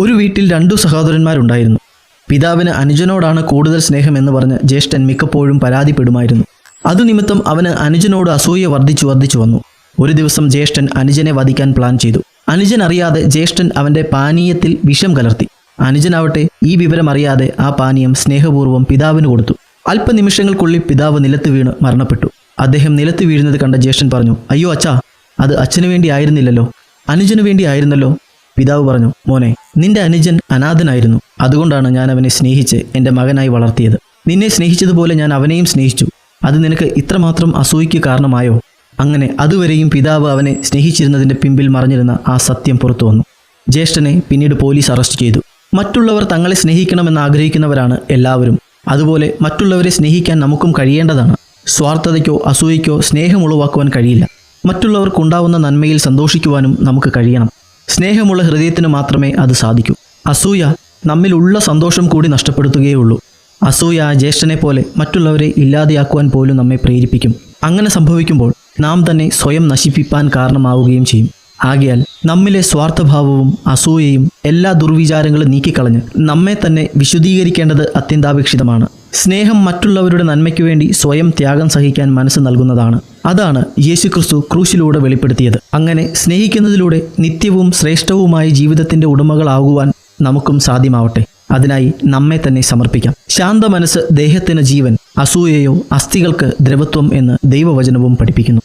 ഒരു വീട്ടിൽ 2 സഹോദരന്മാരുണ്ടായിരുന്നു. പിതാവിന് അനുജനോടാണ് കൂടുതൽ സ്നേഹമെന്ന് പറഞ്ഞ് ജ്യേഷ്ഠൻ മിക്കപ്പോഴും പരാതിപ്പെടുമായിരുന്നു. അതുനിമിത്തം അവന് അനുജനോട് അസൂയ വർദ്ധിച്ചു വന്നു. ഒരു ദിവസം ജ്യേഷ്ഠൻ അനുജനെ വധിക്കാൻ പ്ലാൻ ചെയ്തു. അനുജൻ അറിയാതെ ജ്യേഷ്ഠൻ അവൻ്റെ പാനീയത്തിൽ വിഷം കലർത്തി. അനുജനാവട്ടെ ഈ വിവരം അറിയാതെ ആ പാനീയം സ്നേഹപൂർവ്വം പിതാവിന് കൊടുത്തു. അല്പനിമിഷങ്ങൾക്കുള്ളിൽ പിതാവ് നിലത്ത് വീണ് മരണപ്പെട്ടു. അദ്ദേഹം നിലത്ത് വീഴുന്നത് കണ്ട ജ്യേഷ്ഠൻ പറഞ്ഞു, "അയ്യോ അച്ഛാ, അത് അച്ഛനു വേണ്ടി ആയിരുന്നില്ലല്ലോ, അനുജനു വേണ്ടി ആയിരുന്നല്ലോ." പിതാവ് പറഞ്ഞു, "മോനെ, നിന്റെ അനുജൻ അനാഥനായിരുന്നു. അതുകൊണ്ടാണ് ഞാൻ അവനെ സ്നേഹിച്ച് എൻ്റെ മകനായി വളർത്തിയത്. നിന്നെ സ്നേഹിച്ചതുപോലെ ഞാൻ അവനെയും സ്നേഹിച്ചു. അത് നിനക്ക് ഇത്രമാത്രം അസൂയയ്ക്ക് കാരണമായോ?" അങ്ങനെ അതുവരെയും പിതാവ് അവനെ സ്നേഹിച്ചിരുന്നതിൻ്റെ പിമ്പിൽ മറഞ്ഞിരുന്ന ആ സത്യം പുറത്തു വന്നു. ജ്യേഷ്ഠനെ പിന്നീട് പോലീസ് അറസ്റ്റ് ചെയ്തു. മറ്റുള്ളവർ തങ്ങളെ സ്നേഹിക്കണമെന്ന് ആഗ്രഹിക്കുന്നവരാണ് എല്ലാവരും. അതുപോലെ മറ്റുള്ളവരെ സ്നേഹിക്കാൻ നമുക്കും കഴിയേണ്ടതാണ്. സ്വാർത്ഥതയ്ക്കോ അസൂയയ്ക്കോ സ്നേഹം ഉളവാക്കുവാൻ കഴിയില്ല. മറ്റുള്ളവർക്കുണ്ടാവുന്ന നന്മയിൽ സന്തോഷിക്കുവാനും നമുക്ക് കഴിയണം. സ്നേഹമുള്ള ഹൃദയത്തിന് മാത്രമേ അത് സാധിക്കൂ. അസൂയ നമ്മിലുള്ള സന്തോഷം കൂടി നഷ്ടപ്പെടുത്തുകയുള്ളൂ. അസൂയ ആ ജ്യേഷ്ഠനെ പോലെ മറ്റുള്ളവരെ ഇല്ലാതെയാക്കുവാൻ പോലും നമ്മെ പ്രേരിപ്പിക്കും. അങ്ങനെ സംഭവിക്കുമ്പോൾ നാം തന്നെ സ്വയം നശിപ്പിക്കാൻ കാരണമാവുകയും ചെയ്യും. ആകയാൽ നമ്മിലെ സ്വാർത്ഥഭാവവും അസൂയയും എല്ലാ ദുർവിചാരങ്ങളും നീക്കിക്കളഞ്ഞ് നമ്മെ തന്നെ വിശുദ്ധീകരിക്കേണ്ടത് അത്യന്താപേക്ഷിതമാണ്. സ്നേഹം മറ്റുള്ളവരുടെ നന്മയ്ക്കു വേണ്ടി സ്വയം ത്യാഗം സഹിക്കാൻ മനസ്സ് നൽകുന്നതാണ്. അതാണ് യേശുക്രിസ്തു ക്രൂശിലൂടെ വെളിപ്പെടുത്തിയത്. അങ്ങനെ സ്നേഹിക്കുന്നതിലൂടെ നിത്യവും ശ്രേഷ്ഠവുമായ ജീവിതത്തിൻ്റെ ഉടമകളാകുവാൻ നമുക്കും സാധ്യമാവട്ടെ. അതിനായി നമ്മെ തന്നെ സമർപ്പിക്കാം. ശാന്ത മനസ്സ് ദേഹത്തിന് ജീവൻ, അസൂയയോ അസ്ഥികൾക്ക് ദ്രവത്വം എന്ന് ദൈവവചനവും പഠിപ്പിക്കുന്നു.